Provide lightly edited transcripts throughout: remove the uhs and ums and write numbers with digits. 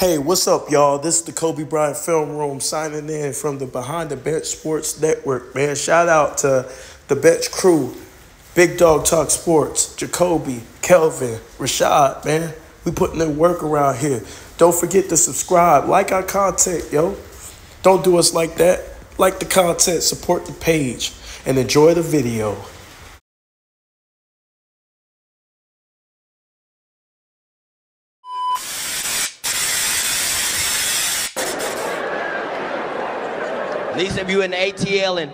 Hey, what's up, y'all? This is the Kobe Bryant Film Room signing in from the Behind the Bench Sports Network, man. Shout out to the Bench crew, Big Dog Talk Sports, Jacoby, Kelvin, Rashad, man. We putting in work around here. Don't forget to subscribe, like our content, yo. Don't do us like that. Like the content, support the page, and enjoy the video. At least if you in the ATL and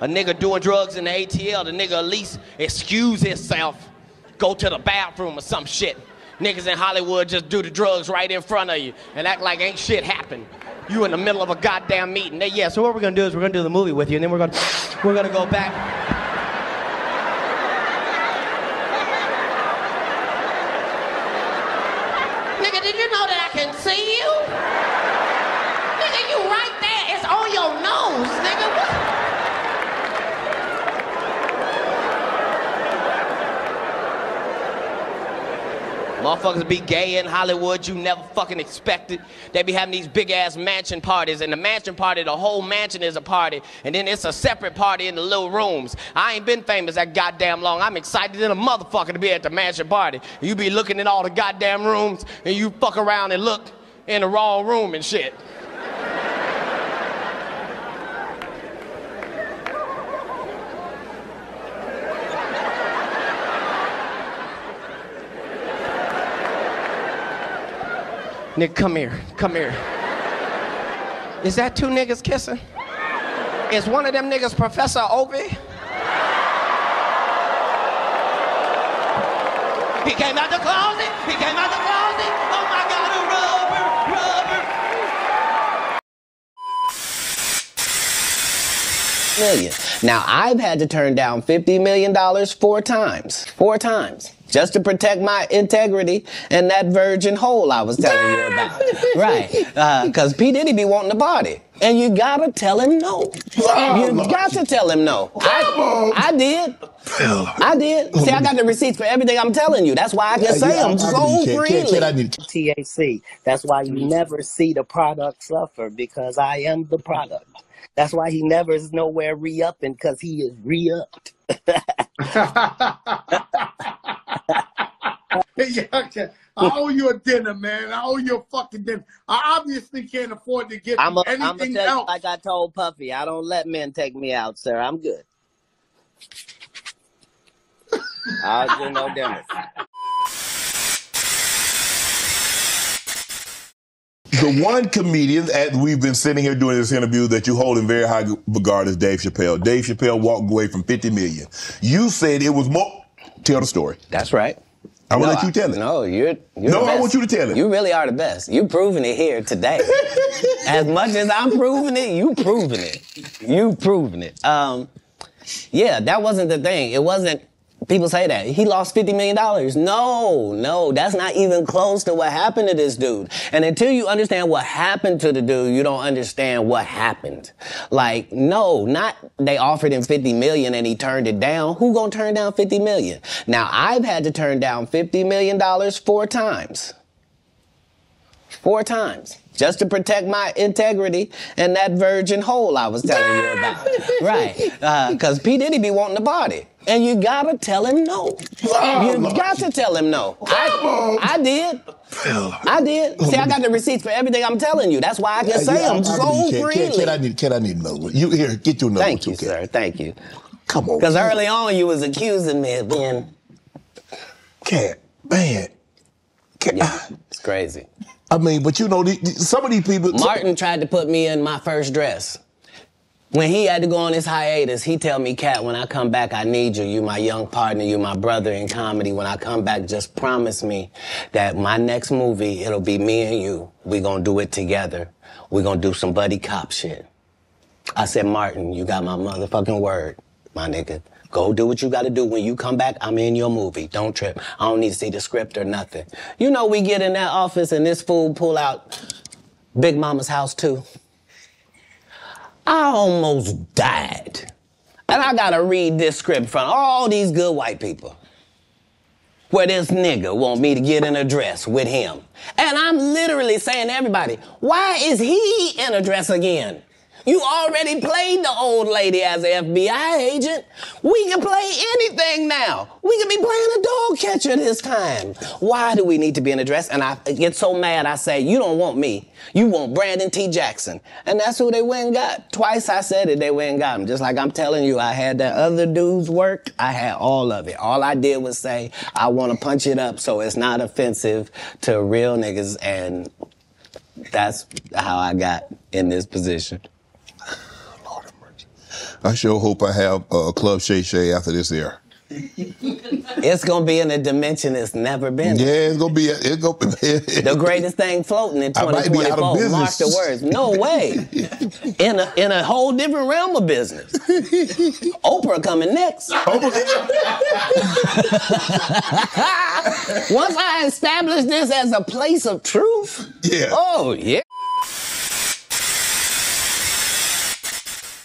a nigga doing drugs in the ATL, the nigga at least excuse himself, go to the bathroom or some shit. Niggas in Hollywood just do the drugs right in front of you and act like ain't shit happened. You in the middle of a goddamn meeting. Yeah, so what we're gonna do is we're gonna do the movie with you, and then we're gonna go back. Nigga, did you know that I can see you? Nigga, you right there. It's on your nose, nigga. What? Motherfuckers be gay in Hollywood, you never fucking expected. They be having these big-ass mansion parties, and the mansion party, the whole mansion is a party, and then it's a separate party in the little rooms. I ain't been famous that goddamn long. I'm excited than a motherfucker to be at the mansion party. You be looking in all the goddamn rooms, and you fuck around and look in the wrong room and shit. Nigga, come here, come here. Is that two niggas kissing? Is one of them niggas Professor Obi? He came out the closet, he came out the closet. Oh my God, a rubber. Million. Now, I've had to turn down $50 million 4 times. 4 times. Just to protect my integrity and that virgin hole I was telling you about. Right. Because P. Diddy be wanting to party. And you gotta tell him no. You got to tell him no. I did. I did. See, I got the receipts for everything I'm telling you. That's why I can say them so freely. TAC. That's why you never see the product suffer, because I am the product. That's why he never is nowhere re-upping, because he is re-upped. I owe you a dinner, man. I owe you a fucking dinner. I obviously can't afford to get anything else. Like I told Puffy, I don't let men take me out, sir. I'm good. I'll do no dinner. The one comedian that we've been sitting here doing this interview that you hold in very high regard is Dave Chappelle. Dave Chappelle walked away from $50 million. You said it was more. Tell the story. That's right. I will let you tell it. No, you're no, I want you to tell it. You really are the best. You're proving it here today. As much as I'm proving it, you proving it. You proving it. Yeah, that wasn't the thing. It wasn't. People say that. He lost $50 million. No, that's not even close to what happened to this dude. And until you understand what happened to the dude, you don't understand what happened. Like, no, not they offered him $50 million and he turned it down. Who gonna turn down $50 million? Now, I've had to turn down $50 million 4 times. 4 times. Just to protect my integrity and that virgin hole I was telling you about. Right. Because P. Diddy be wanting to party. And you gotta tell him no. You got to tell him no. I did. I did. See, I got the receipts for everything I'm telling you. That's why I can say them so freely. Can I need another one? You here, get your number. Thank you, sir. Thank you. Come on. Because early on you was accusing me of being... Katt, man. Yeah, it's crazy. I mean, but you know, some of these people... Martin tried to put me in my first dress. When he had to go on his hiatus, he tell me, Katt, when I come back, I need you. You my young partner. You my brother in comedy. When I come back, just promise me that my next movie, it'll be me and you. We gonna do it together. We gonna do some buddy cop shit. I said, Martin, you got my motherfucking word, my nigga. Go do what you gotta do. When you come back, I'm in your movie. Don't trip. I don't need to see the script or nothing. You know, we get in that office and this fool pull out Big Mama's House 2. I almost died. And I gotta read this script in front of all these good white people. where this nigga want me to get in a dress with him. And I'm literally saying to everybody, why is he in a dress again? You already played the old lady as an FBI agent. We can play anything now. We can be playing a dog catcher this time. Why do we need to be in a dress? And I get so mad, I say, you don't want me. You want Brandon T. Jackson. And that's who they went and got. Twice I said it, they went and got him. Just like I'm telling you, I had that other dude's work. I had all of it. All I did was say, I want to punch it up so it's not offensive to real niggas. And that's how I got in this position. I sure hope I have Club Shay Shay after this air. It's gonna be in a dimension it's never been. Yeah, it's gonna be. The greatest thing floating in 2024. I might be out of business. Mark the words. No way. In a whole different realm of business. Oprah coming next. Once I establish this as a place of truth. Yeah. Oh yeah.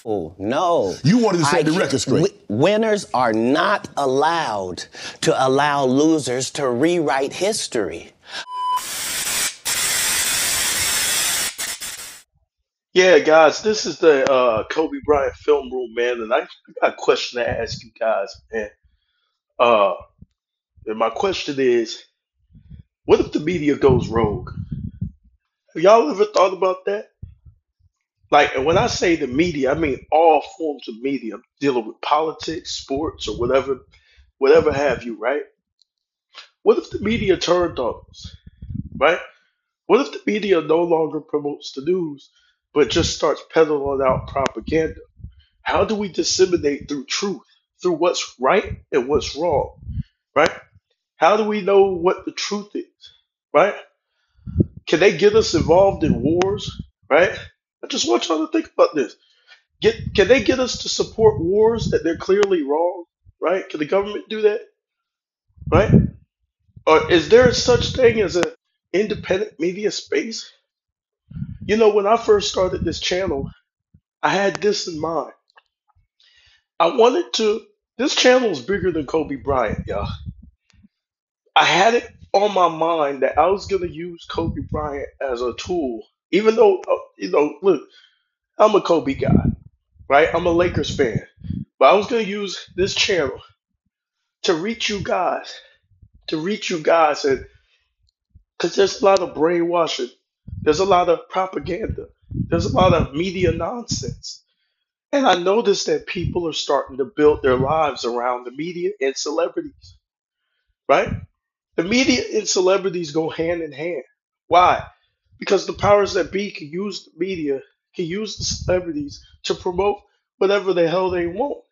Oh, no. You wanted to set the record straight. Winners are not allowed to allow losers to rewrite history. Yeah, guys, this is the Kobe Bryant film room, man, and I got a question to ask you guys, man. And my question is, what if the media goes rogue? Have y'all ever thought about that? Like, and when I say the media, I mean all forms of media. I'm dealing with politics, sports, or whatever have you, right? What if the media turned on us, right? What if the media no longer promotes the news, but just starts peddling out propaganda? How do we disseminate through truth, through what's right and what's wrong, right? How do we know what the truth is, right? Can they get us involved in wars, right? I just want y'all to think about this. Can they get us to support wars that they're clearly wrong, right? Can the government do that, right? Or is there such thing as an independent media space? You know, when I first started this channel, I had this in mind. This channel is bigger than Kobe Bryant, y'all. I had it on my mind that I was going to use Kobe Bryant as a tool, even though, look, I'm a Kobe guy, right? I'm a Lakers fan. But I was going to use this channel to reach you guys, and because there's a lot of brainwashing, there's a lot of propaganda, there's a lot of media nonsense. And I noticed that people are starting to build their lives around the media and celebrities, right? The media and celebrities go hand in hand. Why? Because the powers that be can use the media, can use the celebrities to promote whatever the hell they want.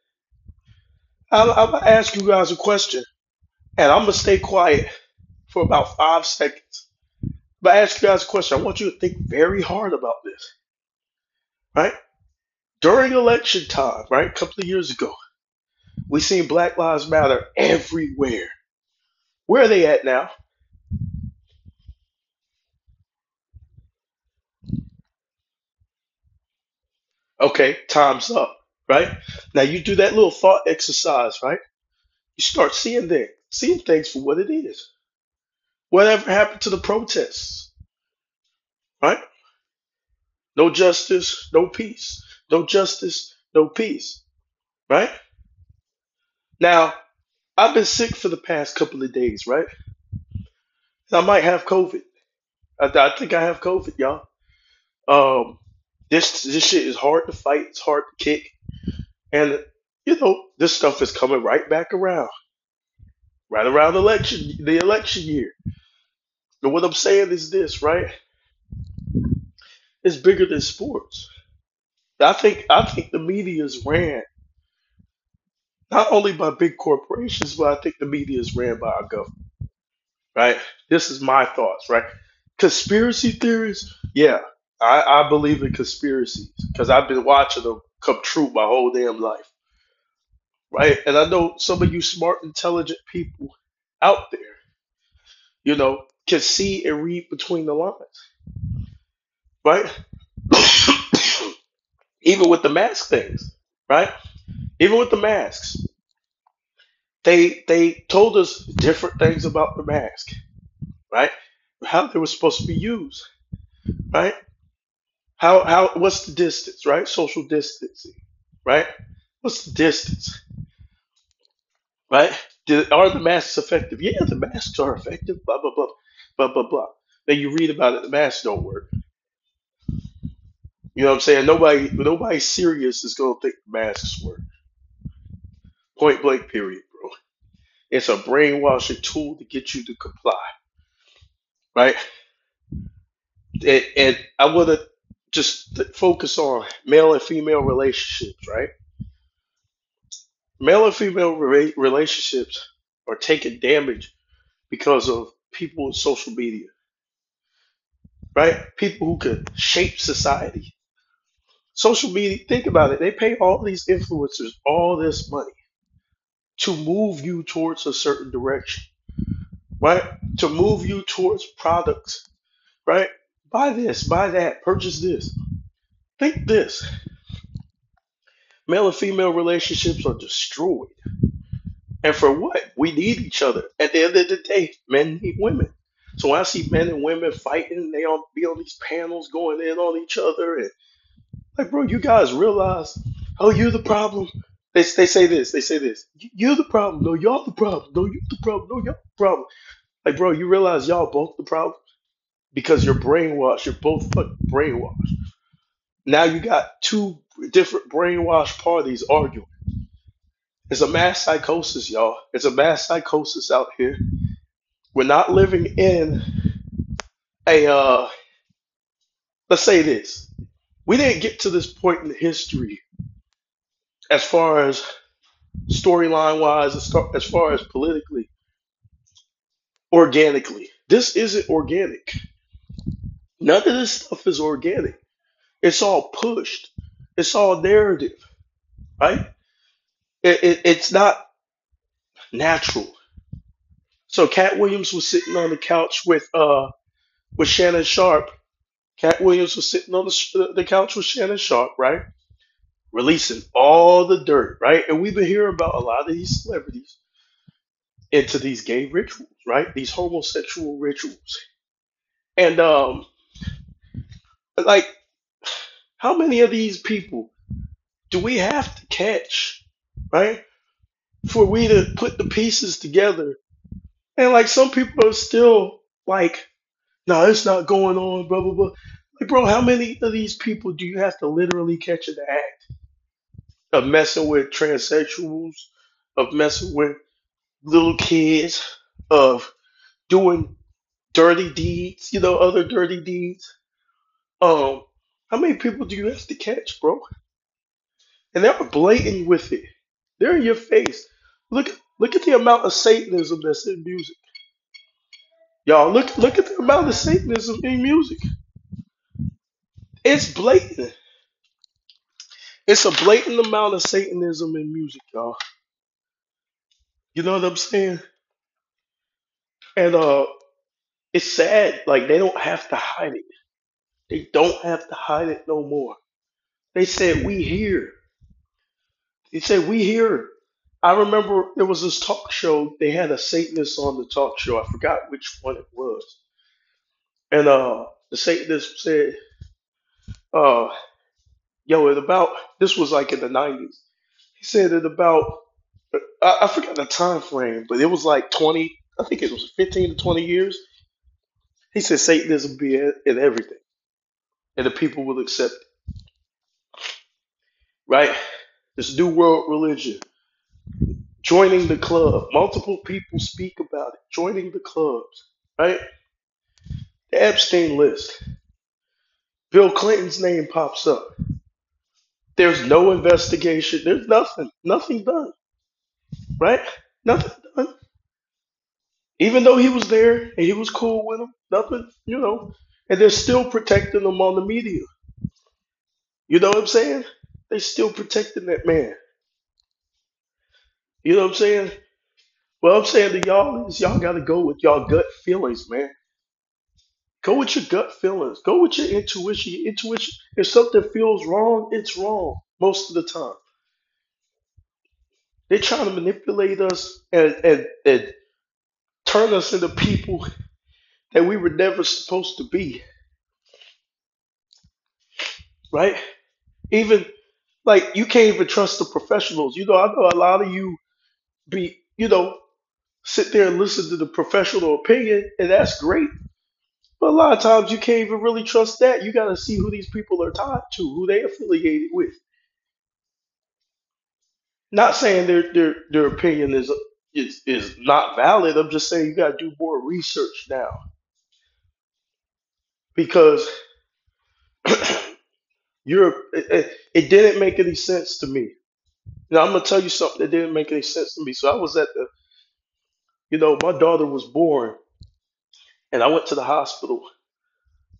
I'm going to ask you guys a question, and I'm going to stay quiet for about 5 seconds. But I ask you guys a question. I want you to think very hard about this, right? During election time, right, a couple of years ago, we seen Black Lives Matter everywhere. Where are they at now? Okay, time's up, right? Now you do that little thought exercise, right? You start seeing things for what it is. Whatever happened to the protests, right? No justice, no peace. No justice, no peace, right? Now, I've been sick for the past couple of days, right? I might have COVID. I think I have COVID, y'all. Um, this shit is hard to fight. It's hard to kick, and this stuff is coming right back around, right around the election year. And what I'm saying is this, right? It's bigger than sports. I think the media is ran not only by big corporations, but I think the media is ran by our government. Right? This is my thoughts, right? Conspiracy theories, yeah, I believe in conspiracies because I've been watching them come true my whole damn life, right? And I know some of you smart, intelligent people out there, can see and read between the lines, right? Even with the mask things, right? Even with the masks, They told us different things about the mask, right? How they were supposed to be used, right? How what's the distance, right? Social distancing, right? What's the distance, right? Are the masks effective? Yeah, the masks are effective. Blah blah blah, blah blah blah. Then you read about it, the masks don't work. You know what I'm saying? Nobody serious is gonna think the masks work. Point blank, period, bro. It's a brainwashing tool to get you to comply, right? And I want to just focus on male and female relationships, right? Male and female relationships are taking damage because of people with social media, right? People who could shape society. Social media, think about it. They pay all these influencers all this money to move you towards a certain direction, right? To move you towards products, right? Buy this, buy that, purchase this. Think this. Male and female relationships are destroyed. And for what? We need each other. At the end of the day, men need women. So when I see men and women fighting, they all be on these panels going in on each other. And like, bro, you guys realize, oh, you're the problem. They say this. They say this. You're the problem. No, y'all the problem. No, you're the problem. No, y'all the problem. Like, bro, you realize y'all both the problem because you're brainwashed. You're both fucking brainwashed. Now you got two different brainwashed parties arguing. It's a mass psychosis, y'all. It's a mass psychosis out here. We're not living in a let's say this. We didn't get to this point in history as far as storyline wise, as far as politically, organically. This isn't organic. None of this stuff is organic. It's all pushed. It's all narrative, right? It's not natural. So Cat Williams was sitting on the couch with Shannon Sharp. Cat Williams was sitting on the couch with Shannon Sharp, right? Releasing all the dirt, right? And we've been hearing about a lot of these celebrities into these gay rituals, right? These homosexual rituals. And like, how many of these people do we have to catch, right? For we to put the pieces together. And like some people are still like, no, it's not going on, blah blah blah. Like, bro, how many of these people do you have to literally catch in the act of messing with transsexuals, of messing with little kids, of doing dirty deeds, other dirty deeds? How many people do you have to catch, bro? And they're blatant with it. They're in your face. Look at the amount of Satanism that's in music. Y'all, look at the amount of Satanism in music. It's blatant. It's a blatant amount of Satanism in music, y'all. You know what I'm saying? And it's sad. Like, they don't have to hide it. They don't have to hide it no more. They said we here. They said we here. I remember there was this talk show. They had a Satanist on the talk show. I forgot which one it was. And the Satanist said, uh, yo, it about this was like in the 90s. He said it about I forgot the time frame, but it was like 20. I think it was 15 to 20 years. He said Satanism be in everything, and the people will accept it. Right? This new world religion, joining the club. Multiple people speak about it. Joining the clubs. Right? The Epstein list. Bill Clinton's name pops up. There's no investigation. There's nothing. Nothing done. Right? Nothing done. Even though he was there and he was cool with him, nothing. And they're still protecting him on the media. You know what I'm saying? They still protecting that man. You know what I'm saying? What I'm saying to y'all is y'all gotta go with y'all gut feelings, man. Go with your gut feelings. Go with your intuition. Your intuition. If something feels wrong, it's wrong most of the time. They're trying to manipulate us and turn us into people that we were never supposed to be, right? Even like you can't even trust the professionals. I know a lot of you sit there and listen to the professional opinion, and that's great. But a lot of times you can't even really trust that. You got to see who these people are tied to, who they affiliated with. Not saying their opinion is not valid. I'm just saying you got to do more research now because it didn't make any sense to me. Now I'm gonna tell you something that didn't make any sense to me. So I was at my daughter was born, and I went to the hospital,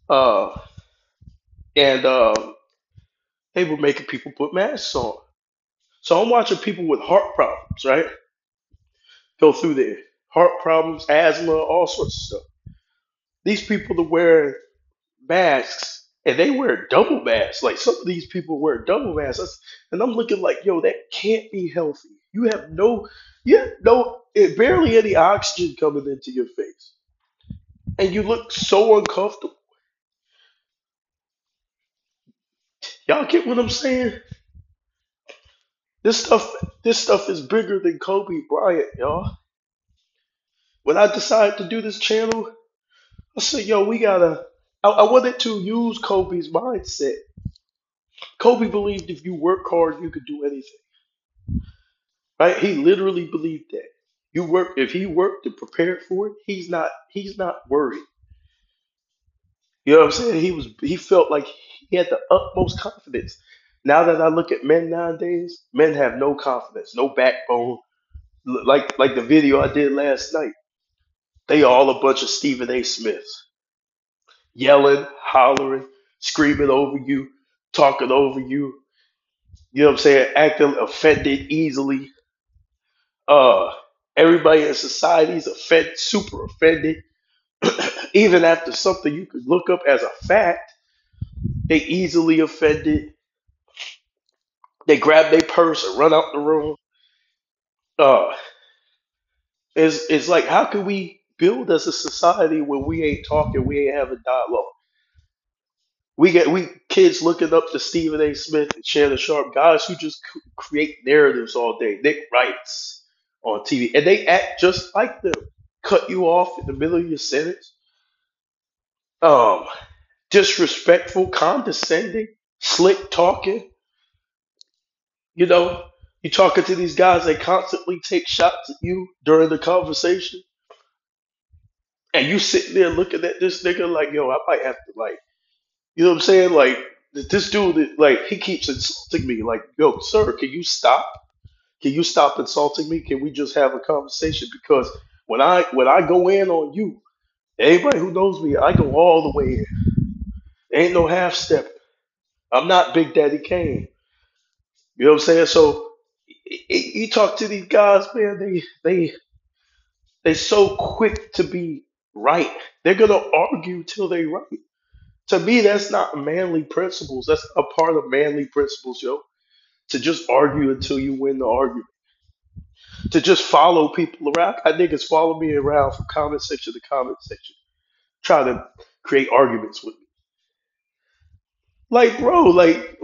uh, and they were making people put masks on. So I'm watching people with heart problems, right, go through there, heart problems, asthma, all sorts of stuff. These people are wearing masks, and they wear double masks. Like some of these people wear double masks, and I'm looking like, yo, that can't be healthy. You have no, barely any oxygen coming into your face, and you look so uncomfortable. Y'all get what I'm saying? This stuff, this stuff is bigger than Kobe Bryant, y'all. When I decided to do this channel, I said, yo, we gotta. I wanted to use Kobe's mindset. Kobe believed if you work hard, you could do anything. Right? He literally believed that. If he worked and prepared for it, he's not worried. You know what I'm saying? He felt like he had the utmost confidence. Now that I look at men nowadays, men have no confidence, no backbone. Like the video I did last night. They all a bunch of Stephen A. Smiths. Yelling, hollering, screaming over you, talking over you. You know what I'm saying? Acting offended easily. Uh, Everybody in society is super offended. Even after something you could look up as a fact, they easily offended. They grab their purse and run out the room. Uh, it's like how can we build as a society when we ain't talking, we ain't having dialogue? We kids looking up to Stephen A. Smith and Shannon Sharp, guys who just create narratives all day. Nick writes on TV, and they act just like them. Cut you off in the middle of your sentence. Um, Disrespectful, condescending, slick talking. You know, you talking to these guys, they constantly take shots at you during the conversation, and you sitting there looking at this nigga like, yo, I might have to like, you know what I'm saying? Like this dude, like he keeps insulting me. Like, yo, sir, can you stop? Can you stop insulting me? Can we just have a conversation? Because when I go in on you, anybody who knows me, I go all the way in. Ain't no half step. I'm not Big Daddy Kane. You know what I'm saying? So you talk to these guys, man. They so quick to be right. They're gonna argue till they right. To me, that's not manly principles. That's a part of manly principles, yo. To just argue until you win the argument. To just follow people around. I niggas follow me around from comment section to comment section, trying to create arguments with me. Like, bro, like,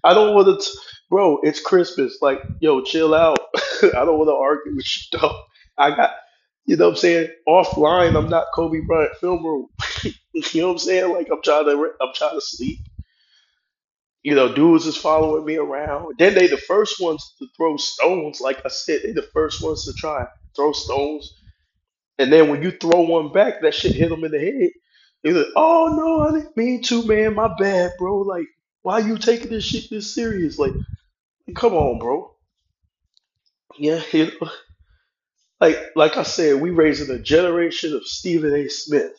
I don't want to, bro, it's Christmas. Like, yo, chill out. I don't want to argue with you, though. I got, you know what I'm saying? Offline, I'm not Kobe Bryant film room. You know what I'm saying? Like, I'm trying to sleep. Dudes is following me around. Then they the first ones to throw stones. Like I said, they the first ones to try and throw stones. And then when you throw one back, that shit hit them in the head. They're like, "Oh no, I didn't mean to, man. My bad, bro. Like, why you taking this shit this serious? Like, come on, bro. Yeah, like I said, we raising a generation of Stephen A. Smith,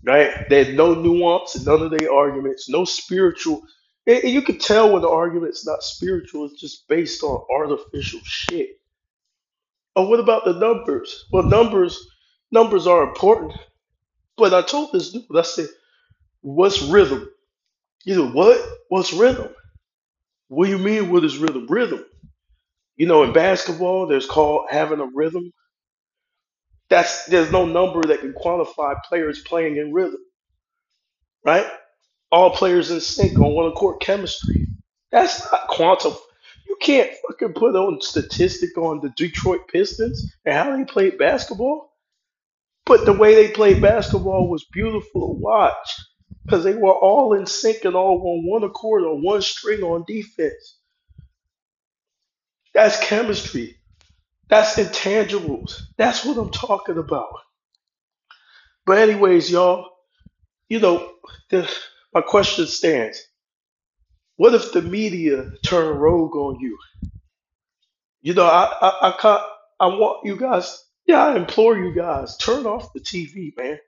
right? There's no nuance in none of their arguments, no spiritual. And you can tell when the argument's not spiritual; it's just based on artificial shit. Oh, what about the numbers? Well, numbers are important. But I told this dude, I said, "What's rhythm?" He said, "What? What's rhythm? What do you mean? What is rhythm? Rhythm? You know, in basketball, there's called having a rhythm. There's no number that can quantify players playing in rhythm, right? All players in sync on one accord chemistry. That's not quantum. You can't fucking put on statistic on the Detroit Pistons and how they played basketball. But the way they played basketball was beautiful to watch because they were all in sync and all on one accord on one string on defense. That's chemistry. That's intangibles. That's what I'm talking about. But anyways, y'all, you know, the, my question stands. What if the media turn rogue on you? You know, I can't, I want you guys, yeah, I implore you guys, turn off the TV, man.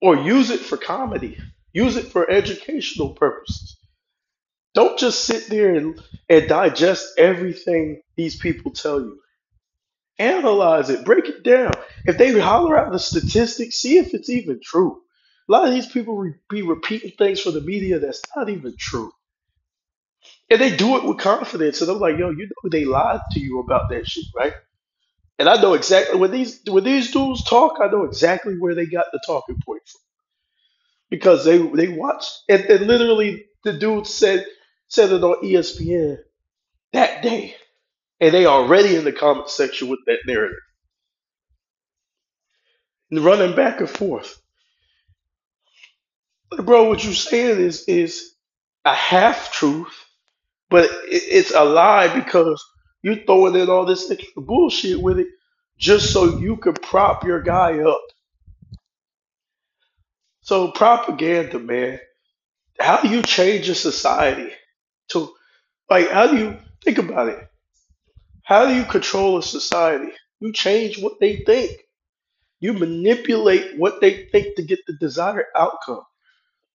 Or use it for comedy. Use it for educational purposes. Don't just sit there and digest everything these people tell you. Analyze it, break it down. If they holler out the statistics, see if it's even true. A lot of these people be repeating things for the media that's not even true. And they do it with confidence. And I'm like, yo, you know they lied to you about that shit, right? And I know exactly when these dudes talk, I know exactly where they got the talking point from. Because they watched and literally the dude said it on ESPN that day. And they already in the comment section with that narrative. And running back and forth. Like, bro, what you saying is a half truth, but it's a lie because you throwing in all this extra bullshit with it just so you could prop your guy up. So propaganda, man. How do you change a society? To like, how do you think about it? How do you control a society? You change what they think. You manipulate what they think to get the desired outcome.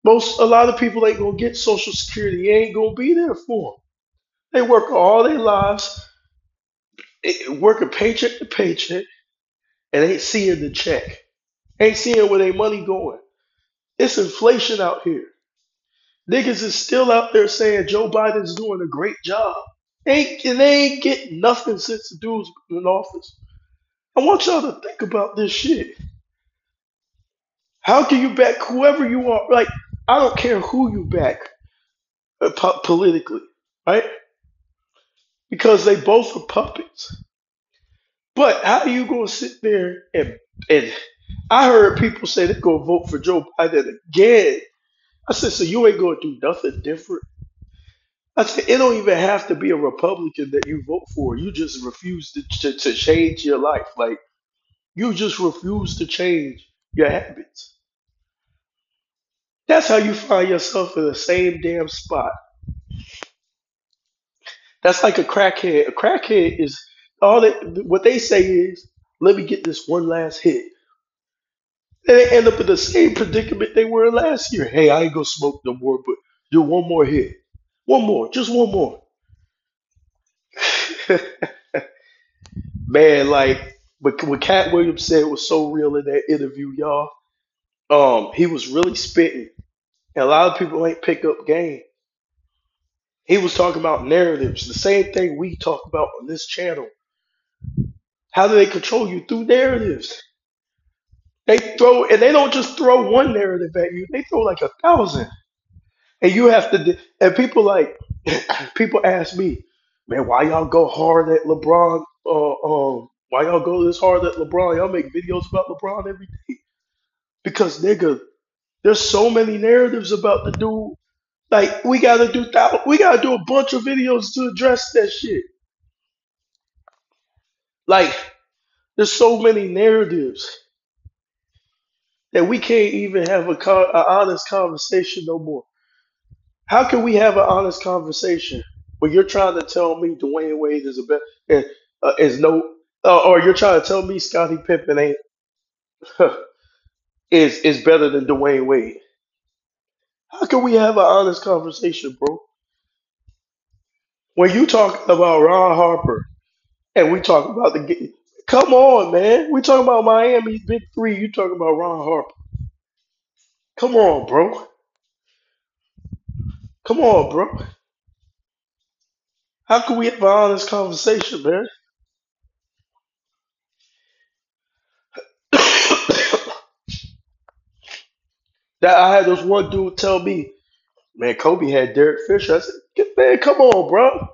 A lot of people ain't gonna get Social Security. They ain't gonna be there for them. They work all their lives, working paycheck to paycheck, and ain't seeing the check. Ain't seeing where their money going. It's inflation out here. Niggas is still out there saying Joe Biden's doing a great job. And they ain't getting nothing since the dude's been in office. I want y'all to think about this shit. How can you back whoever you are? Like, I don't care who you back politically, right? Because they both are puppets. But how are you going to sit there and I heard people say they're going to vote for Joe Biden again. I said, so you ain't going to do nothing different? I said, it don't even have to be a Republican that you vote for. You just refuse to change your life. Like, you just refuse to change your habits. That's how you find yourself in the same damn spot. That's like a crackhead. A crackhead is what they say is, let me get this one last hit. And they end up in the same predicament they were last year. Hey, I ain't gonna smoke no more, but do one more hit. One more, just one more. Man, like what Cat Williams said was so real in that interview, y'all. He was really spitting. And a lot of people ain't pick up game. He was talking about narratives, the same thing we talk about on this channel. How do they control you through narratives? And they don't just throw one narrative at you. They throw like 1,000, and you have to. And people like people ask me, man, why y'all go hard at LeBron? Why y'all go this hard at LeBron? Y'all make videos about LeBron every day because nigga, there's so many narratives about the dude. Like we gotta do a bunch of videos to address that shit. Like there's so many narratives that we can't even have a honest conversation no more. How can we have an honest conversation when you're trying to tell me Dwayne Wade is a better is no or you're trying to tell me Scottie Pippen ain't is better than Dwayne Wade? How can we have an honest conversation, bro? When you talk about Ron Harper and we talk about come on, man, we talking about Miami Big Three. You talking about Ron Harper? Come on, bro. Come on, bro. How can we have an honest conversation, man? That I had this one dude tell me, man, Kobe had Derek Fisher. I said, man, come on, bro.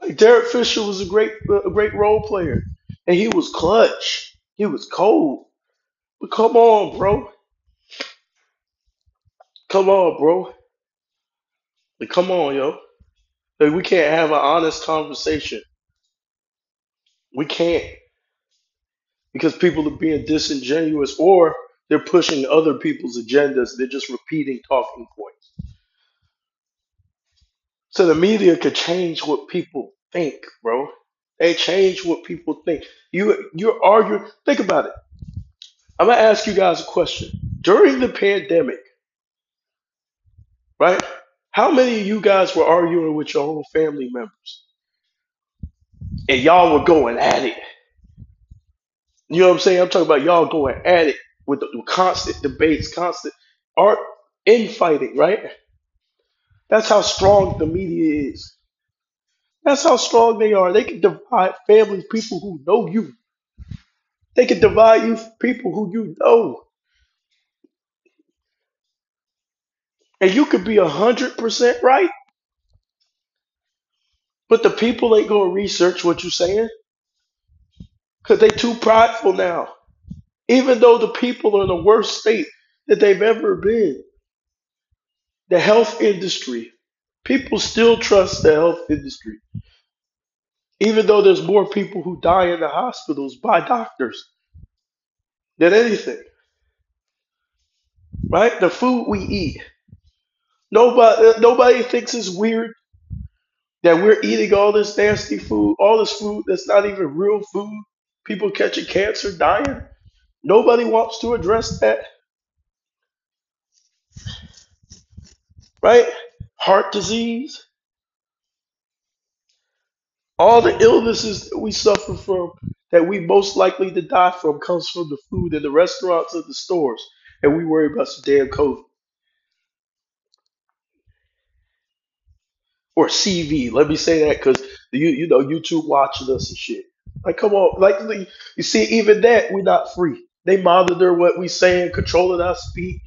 Like Derek Fisher was a great role player, and he was clutch. He was cold. But come on, bro. Come on, bro. Like, come on, yo. Like, we can't have an honest conversation. We can't because people are being disingenuous or they're pushing other people's agendas. They're just repeating talking points. So the media could change what people think, bro. They change what people think. You're arguing. Think about it. I'm gonna ask you guys a question. During the pandemic, right? How many of you guys were arguing with your own family members and y'all were going at it? You know what I'm saying? I'm talking about y'all going at it with the constant debates, constant art infighting, right? That's how strong the media is. That's how strong they are. They can divide families, people who know you. They can divide you from people who you know. And you could be 100% right, but the people ain't gonna research what you're saying because they too prideful now. Even though the people are in the worst state that they've ever been, the health industry, people still trust the health industry. Even though there's more people who die in the hospitals by doctors than anything, right? The food we eat. Nobody thinks it's weird that we're eating all this nasty food, all this food that's not even real food. People catching cancer, dying. Nobody wants to address that, right? Heart disease, all the illnesses that we suffer from, that we most likely to die from, comes from the food in the restaurants and the stores, and we worry about some damn COVID or CV. Let me say that because you know YouTube watching us and shit. Like, come on, like you see, even that we're not free. They monitor what we saying, controlling our speech.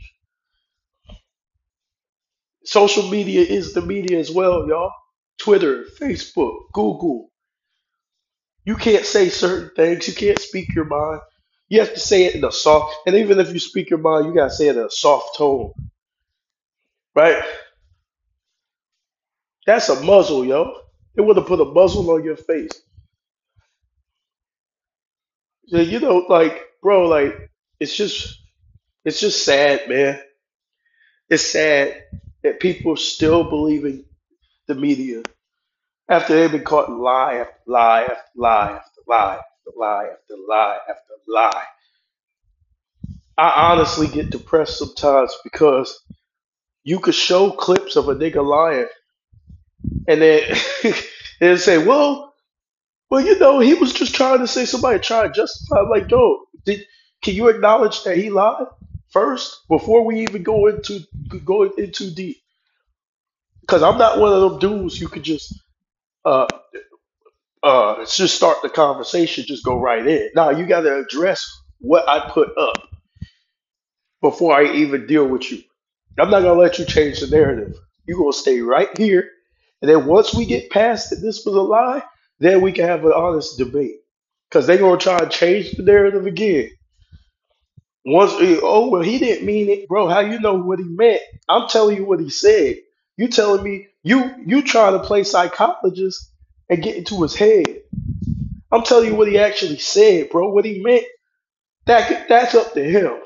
Social media is the media as well, y'all. Twitter, Facebook, Google. You can't say certain things. You can't speak your mind. You have to say it in a soft, and even if you speak your mind, you gotta say it in a soft tone, right? That's a muzzle, yo. They would have put a muzzle on your face. So, you know, like, bro, like, it's just, it's just sad, man. It's sad that people still believing the media after they've been caught in lie after lie after lie after lie after lie after lie after lie. I honestly get depressed sometimes because you could show clips of a nigga lying and then and say, well, you know, he was just trying to say somebody trying to justify. I'm like, can you acknowledge that he lied first before we even go into deep? Because I'm not one of them dudes you could just uh just start the conversation, just go right in. Now you got to address what I put up before I even deal with you. I'm not gonna let you change the narrative. You're gonna stay right here, and then once we get past that this was a lie, then we can have an honest debate. Because they're gonna try and change the narrative again. Once, oh well, he didn't mean it, bro. How you know what he meant? I'm telling you what he said. You telling me you trying to play psychologist and get into his head. I'm telling you what he actually said, bro. What he meant. That's up to him.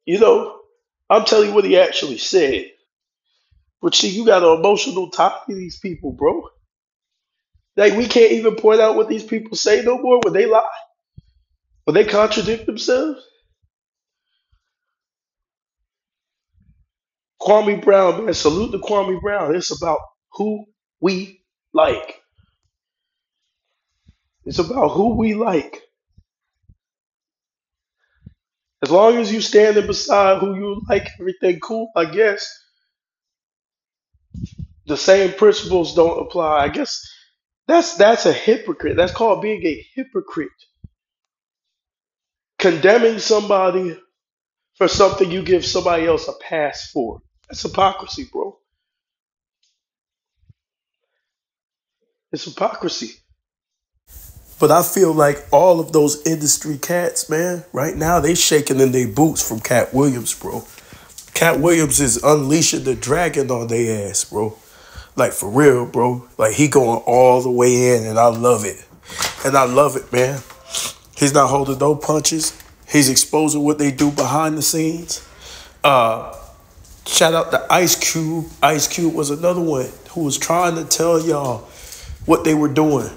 You know, I'm telling you what he actually said. But see, you got an emotional tie to these people, bro. Like we can't even point out what these people say no more when they lie, when they contradict themselves. Kwame Brown, man, salute to Kwame Brown. It's about who we like. It's about who we like. As long as you standing beside who you like, everything cool, I guess. The same principles don't apply. I guess that's a hypocrite. That's called being a hypocrite. Condemning somebody for something you give somebody else a pass for. That's hypocrisy, bro. It's hypocrisy. But I feel like all of those industry cats, man, right now they shaking in their boots from Katt Williams, bro. Katt Williams is unleashing the dragon on their ass, bro. Like for real, bro. Like he going all the way in, and I love it. And I love it, man. He's not holding no punches. He's exposing what they do behind the scenes. Shout out to Ice Cube. Ice Cube was another one who was trying to tell y'all what they were doing.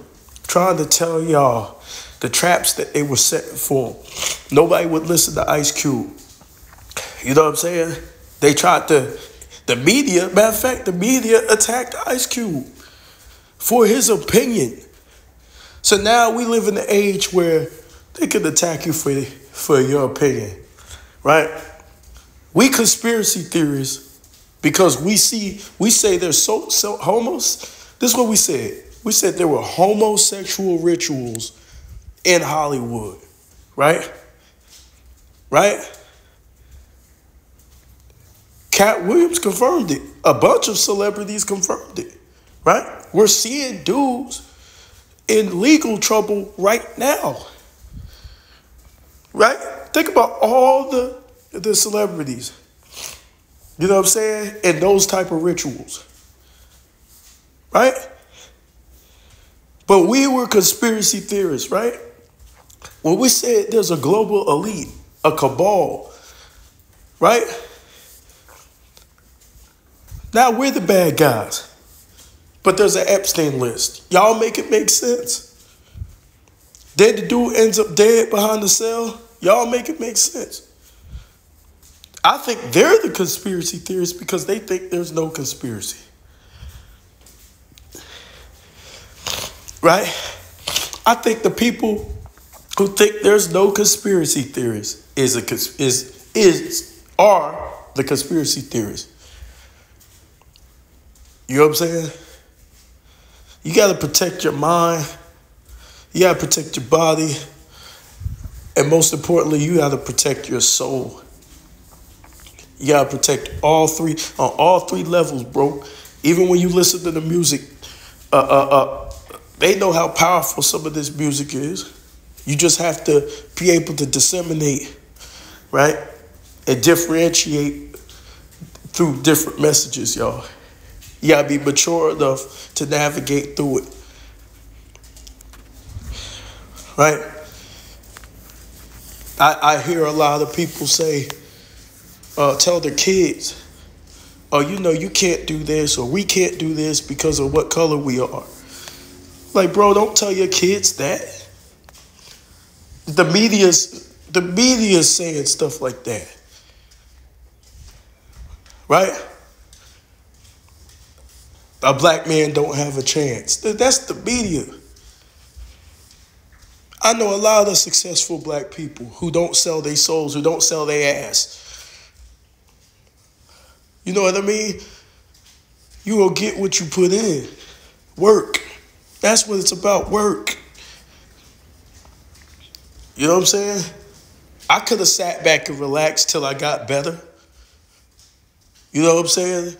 Trying to tell y'all the traps that they were setting for him. Nobody would listen to Ice Cube. You know what I'm saying? They tried to, the media, matter of fact, the media attacked Ice Cube for his opinion. So now we live in an age where they can attack you for your opinion, right? We conspiracy theorists because we say there's so homos. This is what we said. We said there were homosexual rituals in Hollywood, right? Right? Katt Williams confirmed it. A bunch of celebrities confirmed it, right? We're seeing dudes in legal trouble right now, right? Think about all the celebrities, you know what I'm saying, and those type of rituals, right? But we were conspiracy theorists, right? When we said there's a global elite, a cabal, right? Now we're the bad guys. But there's an Epstein list. Y'all make it make sense. Then the dude ends up dead behind the cell. Y'all make it make sense. I think they're the conspiracy theorists because they think there's no conspiracy. Right? I think the people who think there's no conspiracy theories are the conspiracy theorists. You know what I'm saying? You got to protect your mind. You got to protect your body. And most importantly, you got to protect your soul. You got to protect all three, on all three levels, bro. Even when you listen to the music, they know how powerful some of this music is. You just have to be able to disseminate, right? And differentiate through different messages, y'all. You gotta be mature enough to navigate through it. Right? I hear a lot of people say, tell their kids, oh, you know, you can't do this or we can't do this because of what color we are. Like, bro, don't tell your kids that. The media's saying stuff like that. Right? A black man don't have a chance. That's the media. I know a lot of successful black people who don't sell their souls, who don't sell their ass. You know what I mean? You will get what you put in. Work. That's what it's about, work. You know what I'm saying? I could have sat back and relaxed till I got better. You know what I'm saying?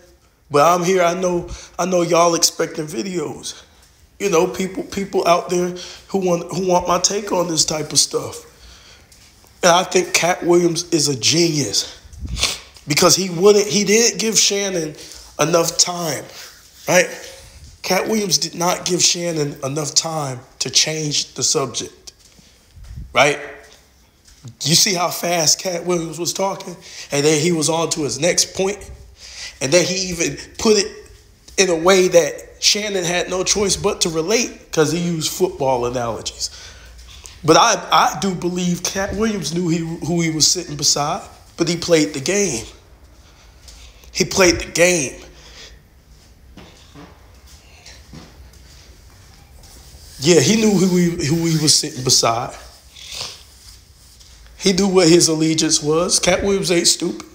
But I'm here, I know y'all expecting videos. You know, people out there who want my take on this type of stuff. And I think Katt Williams is a genius because he didn't give Shannon enough time, right? Katt Williams did not give Shannon enough time to change the subject, right? You see how fast Katt Williams was talking? And then he was on to his next point. And then he even put it in a way that Shannon had no choice but to relate because he used football analogies. But I do believe Katt Williams knew who he was sitting beside, but he played the game. He played the game. Yeah, he knew who he was sitting beside. He knew what his allegiance was. Katt Williams ain't stupid.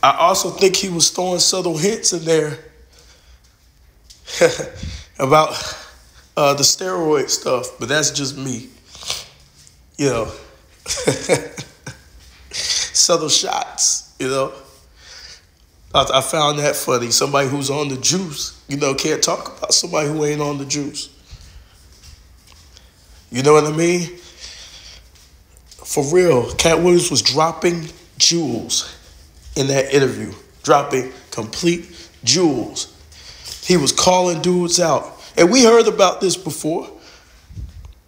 I also think he was throwing subtle hints in there about the steroid stuff, but that's just me. You know, subtle shots, you know. I found that funny. Somebody who's on the juice, you know, can't talk about somebody who ain't on the juice. You know what I mean? For real, Katt Williams was dropping jewels in that interview. Dropping complete jewels. He was calling dudes out. And we heard about this before.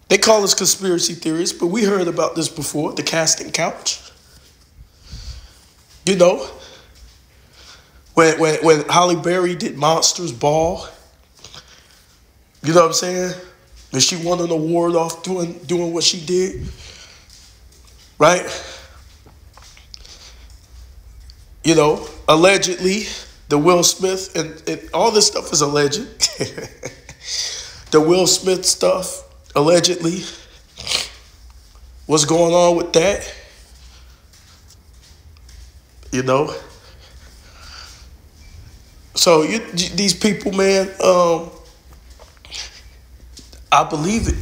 They call us conspiracy theories, but we heard about this before. The casting couch. You know, when Halle Berry did Monsters Ball, you know what I'm saying? And she won an award off doing what she did, right? You know, allegedly, the Will Smith, and all this stuff is alleged. The Will Smith stuff, allegedly, what's going on with that? You know? So these people, man, I believe it.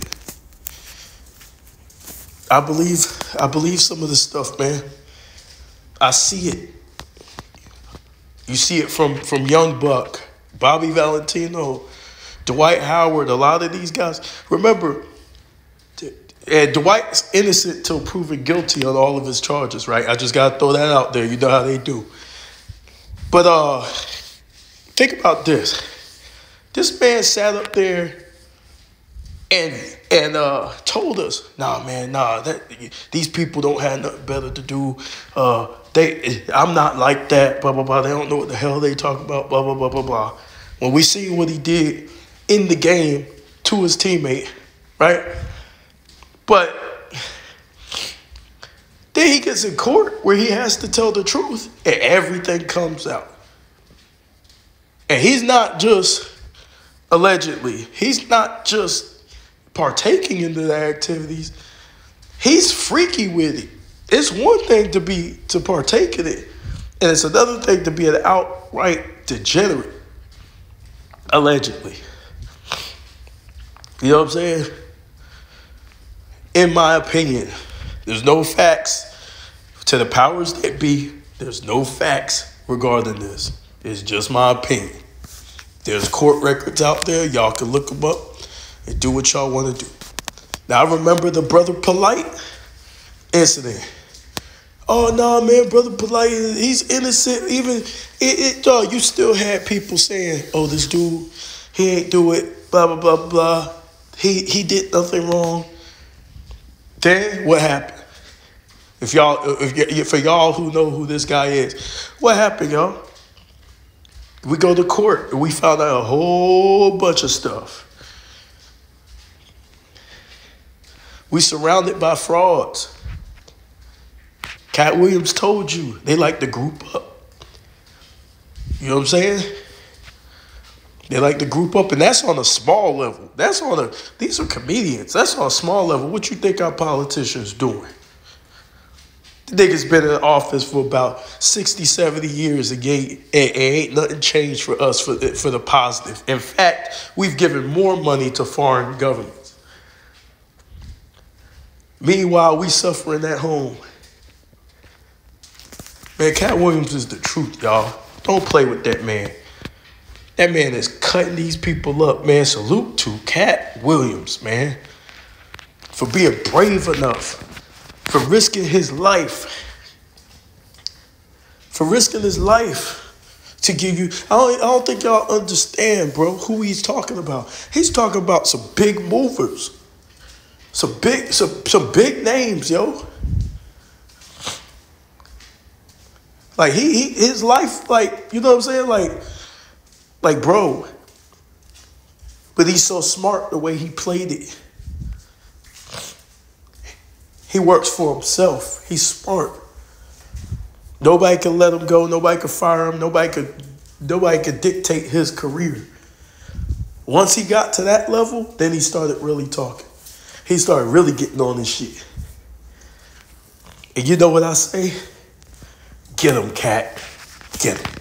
I believe some of this stuff, man. I see it. You see it from Young Buck, Bobby Valentino, Dwight Howard, a lot of these guys. Remember, Dwight's innocent till proven guilty on all of his charges, right? I just got to throw that out there. You know how they do. But think about this. This man sat up there and told us, these people don't have nothing better to do. I'm not like that, blah, blah, blah. They don't know what the hell they talk about, blah, blah, blah, blah, blah. When we see what he did in the game to his teammate, right? But then he gets in court where he has to tell the truth and everything comes out. And he's not just allegedly, he's not just partaking in the activities, he's freaky with it. It's one thing to partake in it, and it's another thing to be an outright degenerate, allegedly. You know what I'm saying? In my opinion, there's no facts to the powers that be. There's no facts regarding this. It's just my opinion. There's court records out there. Y'all can look them up and do what y'all want to do. Now, I remember the Brother Polite incident. Oh, no, man, Brother Polite, he's innocent. Even, dog, you still had people saying, oh, this dude, he ain't do it, blah, blah, blah, blah. He did nothing wrong. Then what happened? For y'all who know who this guy is, what happened, y'all? We go to court and we found out a whole bunch of stuff. We surrounded by frauds. Katt Williams told you they like to group up. You know what I'm saying? They like to group up, and that's on a small level. These are comedians. That's on a small level. What you think our politicians doing? The nigga's been in office for about 60, 70 years and ain't nothing changed for us for the positive. In fact, we've given more money to foreign governments. Meanwhile, we suffering at home. Man, Katt Williams is the truth, y'all. Don't play with that man. That man is cutting these people up, man. Salute to Katt Williams, man, for being brave enough, for risking his life, to give you. I don't think y'all understand, bro, who he's talking about. He's talking about some big movers, some big names, yo. Like his life, like, you know what I'm saying, like, bro. But he's so smart the way he played it. He works for himself. He's smart. Nobody can let him go. Nobody can fire him. Nobody could dictate his career. Once he got to that level, then he started really talking. He started really getting on his shit. And you know what I say? Get him, Katt. Get it.